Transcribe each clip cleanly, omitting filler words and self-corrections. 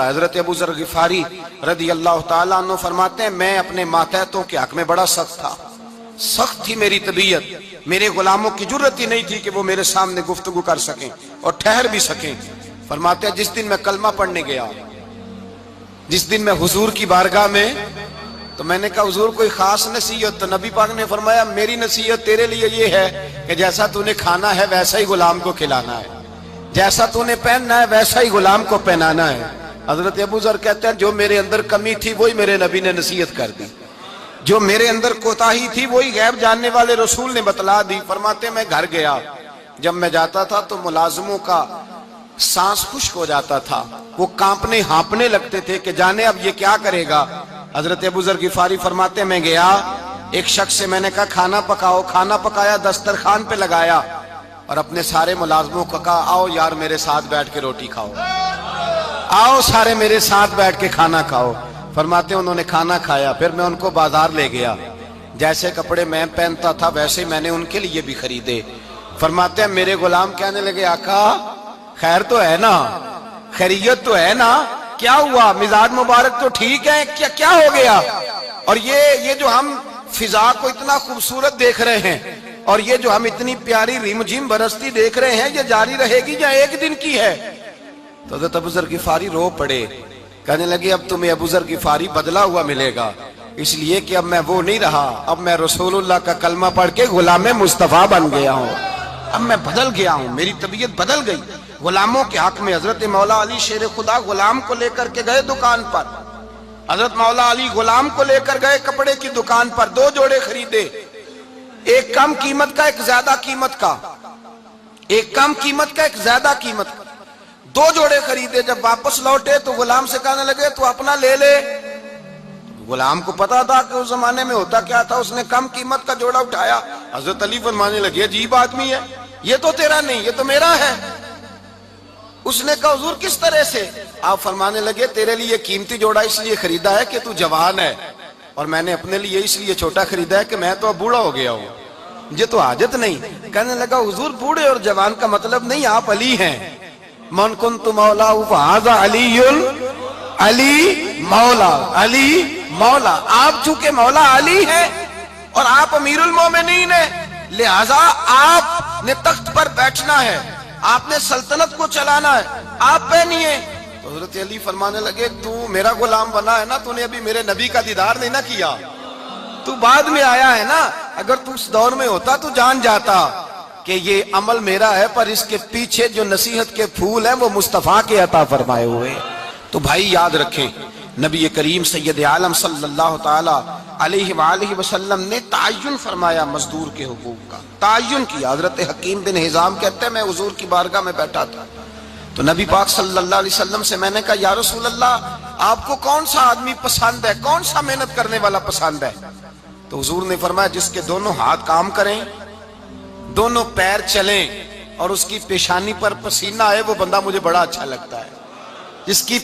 لوٹا۔ حضرت ابو ذر غفاری رضی اللہ تعالیٰ عنہ فرماتے ہیں میں اپنے ماتحتوں کے حق میں بڑا سخت تھا، سخت تھی میری طبیعت، میرے غلاموں کی جرت ہی نہیں تھی کہ وہ میرے سامنے گفتگو کر سکیں اور ٹھہر بھی سکیں۔ فرماتے ہیں جس دن میں کلمہ پڑھنے گیا، جس دن میں حضور کی بارگاہ میں، تو میں نے کہا حضور کوئی خاص نصیحت؟ تو نبی پاک نے فرمایا میری نصیحت تیرے لیے یہ ہے کہ جیسا تو نے کھانا ہے ویسا ہی غلام کو کھلانا ہے، جیسا تو نے پہننا ہے ویسا ہی غلام کو پہنانا ہے۔ حضرت ابو ذر کہتے ہیں جو میرے اندر کمی تھی وہی میرے نبی نے نصیحت کر دی، جو میرے اندر کوتاہی تھی وہی غیب جاننے والے رسول نے بتلا دی۔ فرماتے ہیں میں گھر گیا، جب میں جاتا تھا تو ملازموں کا سانس خشک ہو جاتا تھا، وہ کانپنے ہانپنے لگتے تھے کہ جانے اب یہ کیا کرے گا۔ حضرت ابو ذر غفاری فرماتے ہیں میں گیا، ایک شخص سے میں نے کہا کھانا پکاؤ، کھانا پکایا، دسترخوان پہ لگایا اور اپنے سارے ملازموں کو کہا آؤ یار میرے ساتھ بیٹھ کے روٹی کھاؤ، آؤ سارے میرے ساتھ بیٹھ کے کھانا کھاؤ۔ فرماتے ہیں انہوں نے کھانا کھایا، پھر میں ان کو بازار لے گیا، جیسے کپڑے میں پہنتا تھا ویسے میں نے ان کے لیے بھی خریدے۔ فرماتے ہیں میرے غلام کہنے لگے آقا خیر تو ہے نا، خیریت تو ہے نا، کیا ہوا؟ مزاج مبارک تو ٹھیک ہے، کیا ہو گیا؟ اور یہ جو ہم فضا کو اتنا خوبصورت دیکھ رہے ہیں اور یہ جو ہم اتنی پیاری ریم جھیم برستی دیکھ رہے ہیں، یہ جاری رہے گی یا ایک دن کی ہے؟ تو حضرت ابو ذر غفاری رو پڑے، کہنے لگے اب تمہیں ابو ذر غفاری بدلا ہوا ملے گا، اس لیے کہ اب میں وہ نہیں رہا، اب میں رسول اللہ کا کلمہ پڑھ کے غلام مصطفیٰ بن گیا ہوں، اب میں بدل گیا ہوں، میری طبیعت بدل گئی۔ غلاموں کے حق میں حضرت مولا علی شیر خدا غلام کو لے کر کے گئے دکان پر، حضرت مولا علی غلام کو لے کر گئے کپڑے کی دکان پر، 2 جوڑے خریدے، ایک کم قیمت کا ایک زیادہ قیمت کا، ایک کم قیمت کا ایک زیادہ قیمت کا، 2 جوڑے خریدے۔ جب واپس لوٹے تو غلام سے کہنے لگے تو اپنا لے لے۔ غلام کو پتا تھا کہ اس زمانے میں ہوتا کیا تھا، اس نے کم قیمت کا جوڑا اٹھایا۔ حضرت علی فرمانے لگے عجیب آدمی ہے، یہ تو تیرا نہیں، یہ تو میرا ہے۔ اس نے کہا حضور کس طرح سے؟ آپ فرمانے لگے تیرے لیے قیمتی جوڑا اس لیے خریدا ہے کہ تو جوان ہے، اور میں نے اپنے لیے اس لیے چھوٹا خریدا ہے کہ میں تو اب بوڑھا ہو گیا ہوں، مجھے تو حاجت نہیں۔ کہنے لگا حضور بوڑھے اور جوان کا مطلب نہیں، آپ علی ہیں، من کنت مولا فہذا علی علی مولا، علی مولا، آپ چونکہ مولا علی ہیں اور آپ امیر المومنین ہیں، لہذا آپ نے تخت پر بیٹھنا ہے، آپ نے سلطنت کو چلانا ہے، آپ پہنیے۔ تو حضرت علی فرمانے لگے تو میرا غلام بنا ہے نا، تو نے ابھی میرے نبی کا دیدار نہیں نہ کیا، تو بعد میں آیا ہے نا، اگر تو اس دور میں ہوتا تو جان جاتا کہ یہ عمل میرا ہے، پر اس کے پیچھے جو نصیحت کے پھول ہیں وہ مصطفیٰ کے عطا فرمائے ہوئے۔ تو بھائی یاد رکھیں نبی کریم سید عالم صلی اللہ تعالی علیہ وآلہ وسلم نے تعین فرمایا مزدور کے حقوق کا، تعین کیا۔ حضرت حکیم بن حزام کہتے ہیں میں حضور کی بارگاہ میں بیٹھا تھا تو نبی پاک صلی اللہ علیہ وسلم سے میں نے کہا یا رسول اللہ آپ کو کون سا آدمی پسند ہے، کون سا محنت کرنے والا پسند ہے؟ تو حضور نے فرمایا جس کے دونوں ہاتھ کام کریں، دونوں پیر چلیں اور اس کی پیشانی پر پسینہ آئے، وہ بندہ مجھے بڑا اچھا لگتا ہے۔ جس کی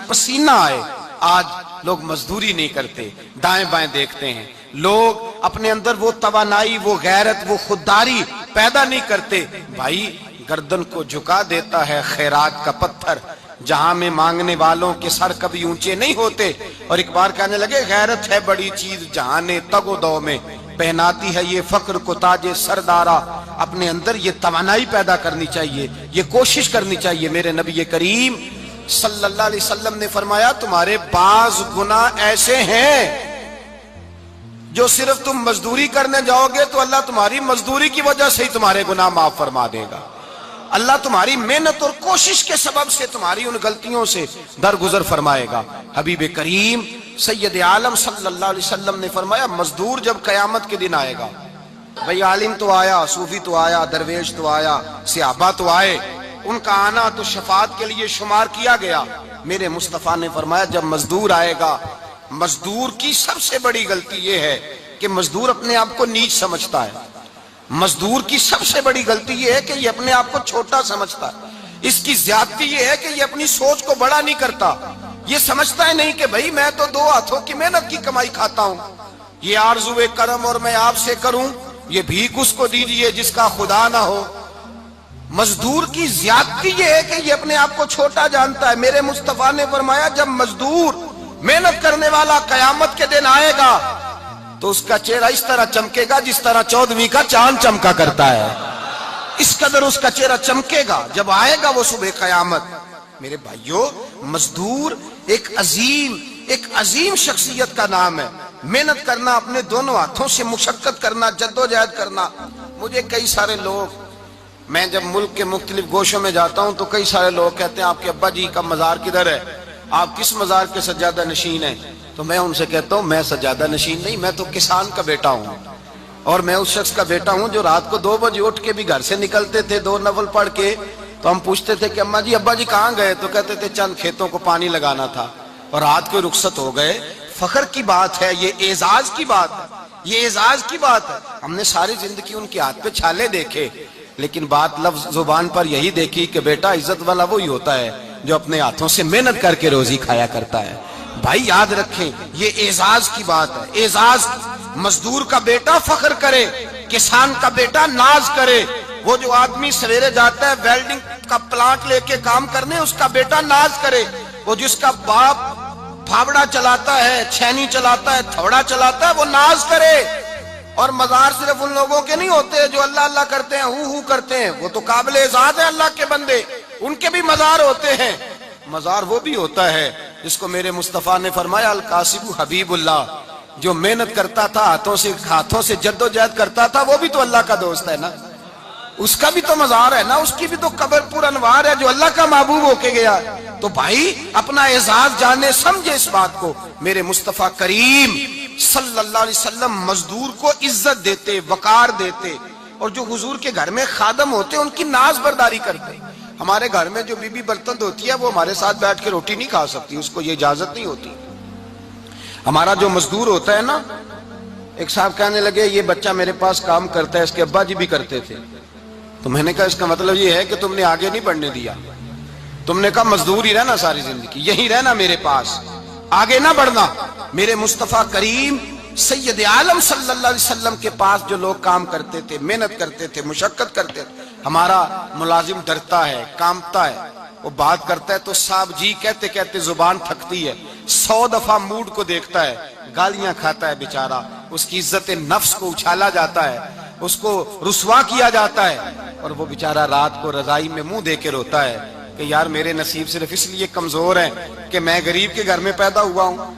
پسینہ آئے، آج لوگ مزدوری نہیں کرتے، دائیں بائیں دیکھتے ہیں، لوگ اپنے اندر وہ توانائی، وہ غیرت، وہ خودداری پیدا نہیں کرتے۔ بھائی گردن کو جھکا دیتا ہے خیرات کا پتھر، جہاں میں مانگنے والوں کے سر کبھی اونچے نہیں ہوتے۔ اور ایک بار کہنے لگے غیرت ہے بڑی چیز جہانے تگ و دو میں، پہناتی ہے یہ فقر کو تاج سردارا۔ اپنے اندر یہ توانائی پیدا کرنی چاہیے، یہ کوشش کرنی چاہیے۔ میرے نبی کریم صلی اللہ علیہ وسلم نے فرمایا تمہارے بعض گناہ ایسے ہیں جو صرف تم مزدوری کرنے جاؤ گے تو اللہ تمہاری مزدوری کی وجہ سے ہی تمہارے گناہ معاف فرما دے گا، اللہ تمہاری محنت اور کوشش کے سبب سے تمہاری ان غلطیوں سے درگزر فرمائے گا۔ حبیب کریم سید عالم صلی اللہ علیہ وسلم نے فرمایا مزدور جب قیامت کے دن آئے گا، بھئی عالم تو آیا، صوفی تو آیا، درویش تو آیا، صحابہ تو آئے، ان کا آنا تو شفاعت کے لیے شمار کیا گیا۔ میرے مصطفیٰ نے فرمایا جب مزدور آئے گا، مزدور کی سب سے بڑی غلطی یہ ہے کہ مزدور اپنے آپ کو نیچ سمجھتا ہے، مزدور کی سب سے بڑی غلطی یہ ہے کہ یہ اپنے آپ کو چھوٹا سمجھتا ہے، اس کی زیادتی یہ ہے کہ یہ اپنی سوچ کو بڑا نہیں کرتا، یہ سمجھتا ہے نہیں کہ بھئی میں تو 2 ہاتھوں کی محنت کی کمائی کھاتا ہوں، یہ آرزوئے کرم اور میں آپ سے کروں، یہ بھیک اس کو دیجئے جس کا خدا نہ ہو۔ مزدور کی زیادتی یہ ہے کہ یہ اپنے آپ کو چھوٹا جانتا ہے. میرے مصطفیٰ نے فرمایا جب مزدور محنت کرنے والا قیامت کے دن آئے گا تو اس کا چہرہ اس طرح چمکے گا جس طرح 14ویں کا چاند چمکا کرتا ہے. اس قدر اس کا چہرہ چمکے گا جب آئے گا وہ صبح قیامت. میرے بھائیوں مزدور ایک عظیم شخصیت کا نام ہے. محنت کرنا, اپنے دونوں ہاتھوں سے مشقت کرنا, جدوجہد کرنا. مجھے کئی سارے لوگ, میں جب ملک کے مختلف گوشوں میں جاتا ہوں تو کئی سارے لوگ کہتے ہیں آپ کے ابا جی کا مزار کدھر ہے, آپ کس مزار کے سجادہ نشین ہیں؟ تو میں ان سے کہتا ہوں میں سجادہ نشین نہیں, میں تو کسان کا بیٹا ہوں. اور میں اس شخص کا بیٹا ہوں جو رات کو 2 بجے اٹھ کے بھی گھر سے نکلتے تھے 2 نفل پڑھ کے. تو ہم پوچھتے تھے کہ اماں جی ابا جی کہاں گئے؟ تو کہتے تھے چند کھیتوں کو پانی لگانا تھا اور رات کو رخصت ہو گئے. فخر کی بات ہے, یہ اعزاز کی بات ہے, یہ اعزاز کی بات ہے. ہم نے ساری زندگی ان کے ہاتھ پہ چھالے دیکھے لیکن بات لفظ زبان پر یہی دیکھی کہ بیٹا عزت والا وہی ہوتا ہے جو اپنے ہاتھوں سے محنت کر کے روزی کھایا کرتا ہے. بھائی یاد رکھیں یہ اعزاز کی بات ہے. اعزاز, مزدور کا بیٹا فخر کرے, کسان کا بیٹا ناز کرے. وہ جو آدمی سویرے جاتا ہے ویلڈنگ کا پلانٹ لے کے کام کرنے, اس کا بیٹا ناز کرے. وہ جس کا باپ پھاوڑا چلاتا ہے, چھینی چلاتا ہے, تھوڑا چلاتا ہے, وہ ناز کرے. اور مزار صرف ان لوگوں کے نہیں ہوتے جو اللہ اللہ کرتے ہیں, ہو کرتے ہیں, وہ تو قابل اعزاز ہیں اللہ کے بندے, ان کے بھی مزار ہوتے ہیں. مزار وہ بھی ہوتا ہے جس کو میرے مصطفیٰ نے فرمایا القاسب حبیب اللہ, جو محنت کرتا تھا ہاتھوں سے جدوجہد کرتا تھا, وہ بھی تو اللہ کا دوست ہے نا, اس کا بھی تو مزار ہے نا, اس کی بھی تو قبر پر انوار ہے جو اللہ کا محبوب ہو کے گیا. تو بھائی اپنا اعزاز جانے سمجھے اس بات کو. میرے مصطفیٰ کریم صلی اللہ علیہ وسلم مزدور کو عزت دیتے, وقار دیتے, اور جو حضور کے گھر میں خادم ہوتے ان کی ناز برداری کرتے. ہمارے گھر میں جو بی بی برتن دھوتی ہے وہ ہمارے ساتھ بیٹھ کے روٹی نہیں کھا سکتی, اس کو یہ اجازت نہیں ہوتی. ہمارا جو مزدور ہوتا ہے نا, ایک صاحب کہنے لگے یہ بچہ میرے پاس کام کرتا ہے, اس کے ابا جی بھی کرتے تھے. تو میں نے کہا اس کا مطلب یہ ہے کہ تم نے آگے نہیں بڑھنے دیا, تم نے کہا مزدور ہی رہنا ساری زندگی, یہی رہنا میرے پاس, آگے نہ بڑھنا. میرے مصطفیٰ کریم سید عالم صلی اللہ علیہ وسلم کے پاس جو لوگ کام کرتے تھے, محنت کرتے تھے, مشقت کرتے تھے. ہمارا ملازم ڈرتا ہے, کانپتا ہے, وہ بات کرتا ہے تو صاحب جی کہتے کہتے زبان تھکتی ہے, 100 دفعہ موڈ کو دیکھتا ہے, گالیاں کھاتا ہے بیچارہ, اس کی عزت نفس کو اچھالا جاتا ہے, اس کو رسوا کیا جاتا ہے, اور وہ بیچارہ رات کو رضائی میں منہ دے کے روتا ہے کہ یار میرے نصیب صرف اس لیے کمزور ہیں کہ میں غریب کے گھر میں پیدا ہوا ہوں.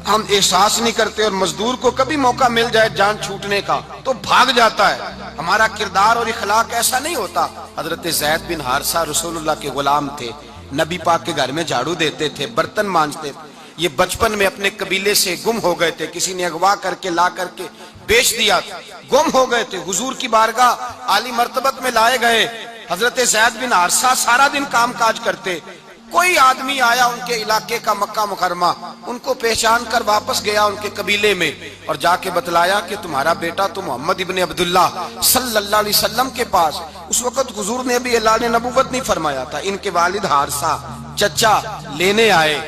ہم احساس نہیں کرتے, اور مزدور کو کبھی موقع مل جائے جان چھوٹنے کا تو بھاگ جاتا ہے. ہمارا کردار اور اخلاق ایسا نہیں ہوتا. حضرت زید بن حارثہ رسول اللہ کے غلام تھے, نبی پاک کے گھر میں جھاڑو دیتے تھے, برتن مانجتے تھے. یہ بچپن میں اپنے قبیلے سے گم ہو گئے تھے, کسی نے اغوا کر کے لا کر کے بیچ دیا, گم ہو گئے تھے. حضور کی بارگاہ عالی مرتبت میں لائے گئے. حضرت زید بن حارثہ سارا دن کام کاج کرتے. کوئی آدمی آیا ان کے علاقے کا, مکہ مکرمہ, ان کو پہچان کر واپس گیا ان کے قبیلے میں اور جا کے بتلایا کہ تمہارا بیٹا تو محمد ابن عبداللہ صلی اللہ علیہ وسلم کے پاس. اس وقت حضور نے بھی اعلان نبوت نہیں فرمایا تھا. ان کے والد حارثہ چچا لینے آئے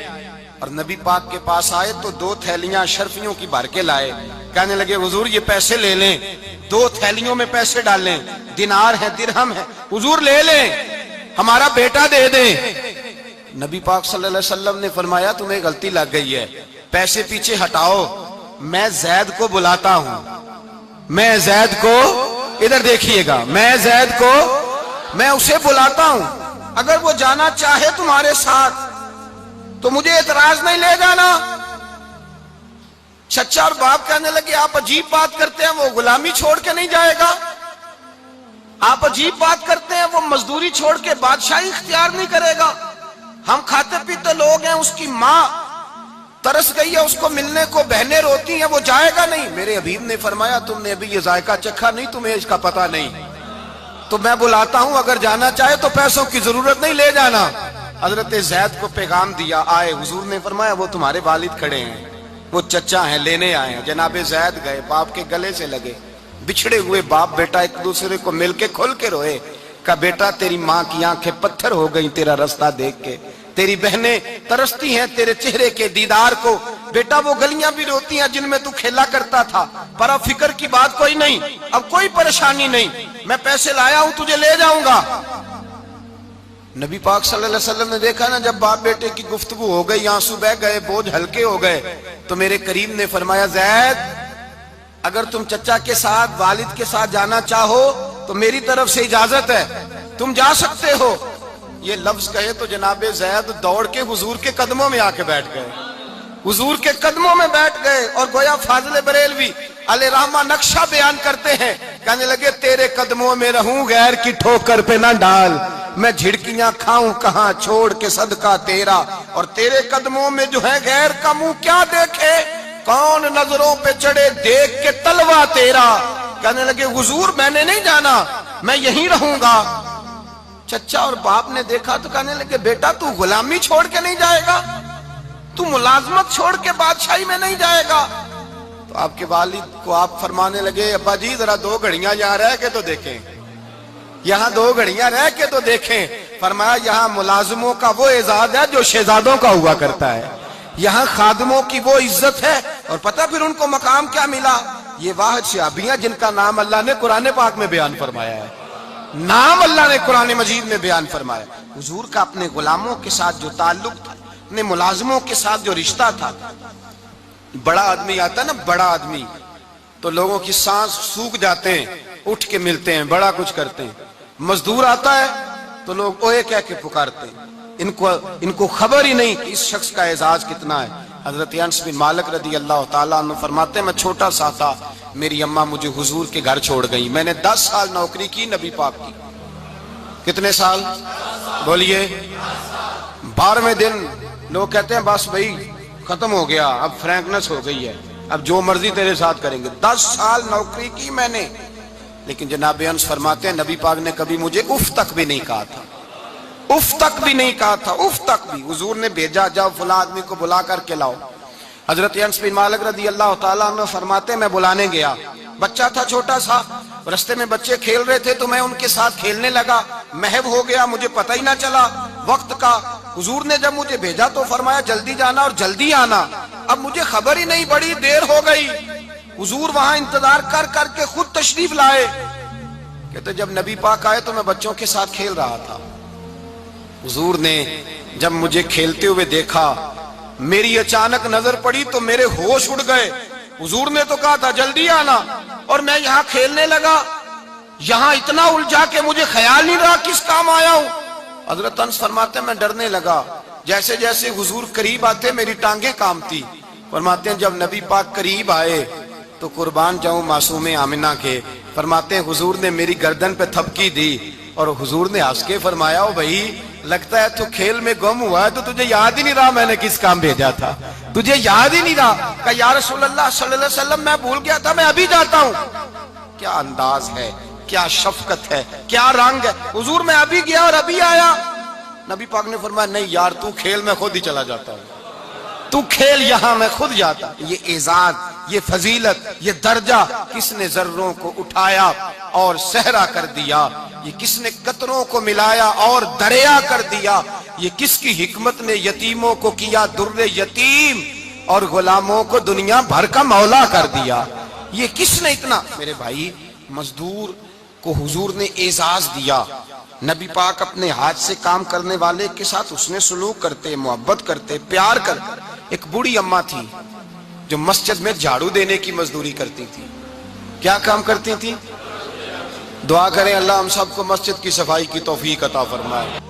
اور نبی پاک کے پاس آئے تو 2 تھیلیاں شرفیوں کی بھر کے لائے. کہنے لگے حضور یہ پیسے لے لیں, 2 تھیلیوں میں پیسے ڈالیں, دینار ہے درہم ہے, حضور لے لیں, ہمارا بیٹا دے دیں. نبی پاک صلی اللہ علیہ وسلم نے فرمایا تمہیں غلطی لگ گئی ہے, پیسے پیچھے ہٹاؤ, میں زید کو بلاتا ہوں, میں زید کو, ادھر دیکھیے گا, میں زید کو, میں اسے بلاتا ہوں, اگر وہ جانا چاہے تمہارے ساتھ تو مجھے اعتراض نہیں لے جانا. چچا اور باپ کہنے لگے آپ عجیب بات کرتے ہیں, وہ غلامی چھوڑ کے نہیں جائے گا. آپ عجیب بات کرتے ہیں, وہ مزدوری چھوڑ کے بادشاہی اختیار نہیں کرے گا. ہم کھاتے پیتے لوگ ہیں, اس کی ماں ترس گئی ہے اس کو ملنے کو, بہنیں روتی ہیں, وہ جائے گا نہیں. میرے حبیب نے فرمایا تم نے ابھی یہ ذائقہ چکھا نہیں, تمہیں اس کا پتہ نہیں, تو میں بلاتا ہوں, اگر جانا چاہے تو پیسوں کی ضرورت نہیں, لے جانا. حضرت زید کو پیغام دیا, آئے. حضور نے فرمایا وہ تمہارے والد کھڑے ہیں, وہ چچا ہیں, لینے آئے ہیں. جناب زید گئے, باپ کے گلے سے لگے, بچھڑے ہوئے باپ بیٹا ایک دوسرے کو مل کے کھل کے روئے. کہا بیٹا تیری ماں کی آنکھیں پتھر ہو گئی تیرا رستہ دیکھ کے, تیری بہنیں ترستی ہیں تیرے چہرے کے دیدار کو, بیٹا وہ گلیاں بھی روتی ہیں جن میں تو کھیلا کرتا تھا، پر اب فکر کی بات کوئی نہیں، اب کوئی پریشانی نہیں، میں پیسے لایا ہوں تجھے لے جاؤں گا۔ نبی پاک صلی اللہ علیہ وسلم نے دیکھا نا جب باپ بیٹے کی گفتگو ہو گئی، آنسو بہ گئے، بوجھ ہلکے ہو گئے، تو میرے کریم نے فرمایا زید اگر تم چچا کے ساتھ والد کے ساتھ جانا چاہو تو میری طرف سے اجازت ہے، تم جا سکتے ہو۔ یہ لفظ کہے تو جناب زید دوڑ کے حضور کے قدموں میں آ کے بیٹھ گئے، حضور کے قدموں میں بیٹھ گئے، اور گویا فاضل بریلوی علیہ رحمہ نقشہ بیان کرتے ہیں، کہنے لگے تیرے قدموں میں رہوں غیر کی ٹھوکر پہ نہ ڈال، میں جھڑکیاں کھاؤں کہاں چھوڑ کے صدقہ تیرا، اور تیرے قدموں میں جو ہے غیر کا منہ کیا دیکھے، کون نظروں پہ چڑھے دیکھ کے تلوا تیرا۔ کہنے لگے حضور میں نے نہیں جانا، میں یہیں رہوں گا۔ چچا اور باپ نے دیکھا تو کہنے لگے بیٹا تو غلامی چھوڑ کے نہیں جائے گا، تو ملازمت چھوڑ کے بادشاہی میں نہیں جائے گا۔ تو آپ کے والد کو آپ فرمانے لگے ابا جی ذرا 2 گھڑیاں یہاں رہ کے تو دیکھیں، یہاں 2 گھڑیاں رہ کے تو دیکھیں۔ فرمایا یہاں ملازموں کا وہ اعزاز ہے جو شہزادوں کا ہوا کرتا ہے، یہاں خادموں کی وہ عزت ہے، اور پتہ پھر ان کو مقام کیا ملا، یہ واحد شعبیاں جن کا نام اللہ نے قرآن پاک میں بیان فرمایا ہے، نام اللہ نے قرآن مجید میں بیان فرمایا۔ حضور کا اپنے غلاموں کے ساتھ جو تعلق تھا، اپنے ملازموں کے ساتھ جو رشتہ تھا، بڑا آدمی آتا ہے نا، بڑا آدمی تو لوگوں کی سانس سوکھ جاتے ہیں، اٹھ کے ملتے ہیں، بڑا کچھ کرتے ہیں۔ مزدور آتا ہے تو لوگ اوئے کہہ کے پکارتے ہیں، ان کو خبر ہی نہیں کہ اس شخص کا اعزاز کتنا ہے۔ حضرت انس بن مالک رضی اللہ تعالیٰ عنہ فرماتے ہیں میں چھوٹا سا تھا، میری اماں مجھے حضور کے گھر چھوڑ گئی، میں نے 10 سال نوکری کی نبی پاک کی۔ کتنے سال بولیے؟ 12ویں دن لوگ کہتے ہیں بس بھائی ختم ہو گیا، اب فرینکنس ہو گئی ہے، اب جو مرضی تیرے ساتھ کریں گے۔ 10 سال نوکری کی میں نے، لیکن جناب انس فرماتے ہیں نبی پاک نے کبھی مجھے اف تک بھی نہیں کہا تھا، اف تک بھی نہیں کہا تھا، اف تک بھی۔ حضور نے بھیجا جاؤ فلاں آدمی کو بلا کر کے لاؤ۔ حضرت انس بن مالک رضی اللہ تعالیٰ عنہ فرماتے ہیں میں بلانے گیا، بچہ تھا چھوٹا سا، رستے میں بچے کھیل رہے تھے تو میں ان کے ساتھ کھیلنے لگا، محو ہو گیا، مجھے پتہ ہی نہ چلا وقت کا۔ حضور نے جب مجھے بھیجا تو فرمایا جلدی جانا اور جلدی آنا، اب مجھے خبر ہی نہیں، بڑی دیر ہو گئی۔ حضور وہاں انتظار کر کر کے خود تشریف لائے، کہتے جب نبی پاک آئے تو میں بچوں کے ساتھ کھیل رہا تھا، حضور نے جب مجھے کھیلتے ہوئے دیکھا، میری اچانک نظر پڑی تو میرے ہوش اڑ گئے۔ حضور نے تو کہا تھا جلدی آنا، اور میں یہاں کھیلنے لگا، یہاں اتنا الجھا کہ مجھے خیال نہیں رہا کس کام آیا ہوں۔ حضرت انس فرماتے ہیں میں ڈرنے لگا، جیسے جیسے حضور قریب آتے میری ٹانگیں کانپتی۔ فرماتے ہیں جب نبی پاک قریب آئے تو قربان جاؤں معصوم آمنہ کے، فرماتے ہیں حضور نے میری گردن پہ تھپکی دی، اور حضور نے ہنس کے فرمایا او بھائی لگتا ہے تو کھیل میں گم ہوا ہے، تو تجھے یاد ہی نہیں رہا میں نے کس کام بھیجا تھا، تجھے یاد ہی نہیں رہا۔ کہ یا رسول اللہ صلی اللہ علیہ وسلم میں بھول گیا تھا، میں ابھی جاتا ہوں۔ کیا انداز ہے، کیا شفقت ہے، کیا رنگ ہے۔ حضور میں ابھی گیا اور ابھی آیا۔ نبی پاک نے فرمایا نہیں یار تو کھیل میں خود ہی چلا جاتا ہے، تو کھیل یہاں میں خود جاتا۔ یہ اعزاز، یہ فضیلت، یہ درجہ کس نے ذروں کو اٹھایا اور صحرا کر دیا، یہ کس نے قطروں کو ملایا اور دریا کر دیا، یہ کس کی حکمت نے یتیموں کو کیا در یتیم اور غلاموں کو دنیا بھر کا مولا کر دیا، یہ کس نے اتنا۔ میرے بھائی مزدور کو حضور نے اعزاز دیا، نبی پاک اپنے ہاتھ سے کام کرنے والے کے ساتھ اس نے سلوک کرتے، محبت کرتے، پیار کرتے۔ ایک بوڑھی اماں تھی جو مسجد میں جھاڑو دینے کی مزدوری کرتی تھی۔ کیا کام کرتی تھی؟ دعا کریں اللہ ہم سب کو مسجد کی صفائی کی توفیق عطا فرمائے۔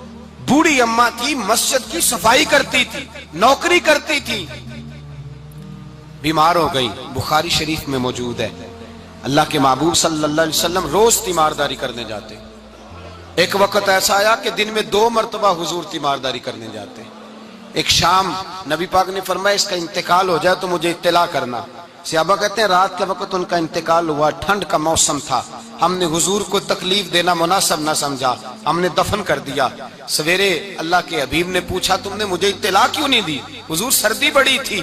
بوڑھی اماں تھی، مسجد کی صفائی کرتی تھی، نوکری کرتی تھی، بیمار ہو گئی، بخاری شریف میں موجود ہے۔ اللہ کے محبوب صلی اللہ علیہ وسلم روز تیمارداری کرنے جاتے، ایک وقت ایسا آیا کہ دن میں 2 مرتبہ حضور تیمارداری کرنے جاتے۔ ایک شام نبی پاک نے فرمایا اس کا انتقال ہو جائے تو مجھے اطلاع کرنا۔ صحابہ کہتے ہیں رات کے وقت ان کا انتقال ہوا، ٹھنڈ کا موسم تھا، ہم نے حضور کو تکلیف دینا مناسب نہ سمجھا، ہم نے دفن کر دیا۔ سویرے اللہ کے حبیب نے پوچھا تم نے مجھے اطلاع کیوں نہیں دی؟ حضور سردی بڑی تھی۔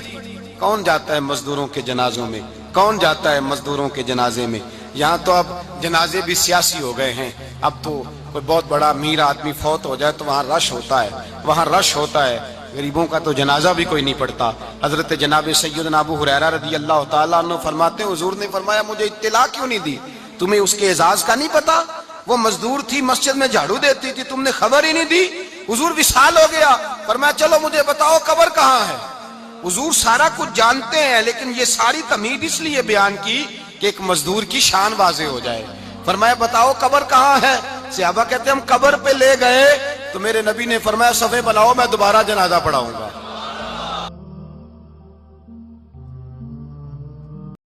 کون جاتا ہے مزدوروں کے جنازوں میں؟ کون جاتا ہے مزدوروں کے جنازے میں؟ یہاں تو اب جنازے بھی سیاسی ہو گئے ہیں، اب تو کوئی بہت بڑا امیر آدمی فوت ہو جائے تو وہاں رش ہوتا ہے، وہاں رش ہوتا ہے۔ غریبوں کا تو جنازہ بھی کوئی نہیں پڑھتا۔ حضرت جناب سیدنا ابو ہریرہ رضی اللہ تعالیٰ عنہ فرماتے ہیں حضور نے فرمایا مجھے اطلاع کیوں نہیں دی؟ تمہیں اس کے اعزاز کا نہیں پتا؟ وہ مزدور تھی مسجد میں جھاڑو دیتی تھی، تم نے خبر ہی نہیں دی؟ حضور وصال ہو گیا، فرمایا چلو مجھے بتاؤ قبر کہاں ہے؟ حضور سارا کچھ جانتے ہیں لیکن یہ ساری تمہید اس لیے بیان کی کہ ایک مزدور کی شان واضح ہو جائے۔ فرمایا بتاؤ قبر کہاں ہے؟ صحابہ کہتے ہیں ہم قبر پہ لے گئے تو میرے نبی نے فرمایا صفے بناؤ میں دوبارہ جنازہ پڑھاؤں گا۔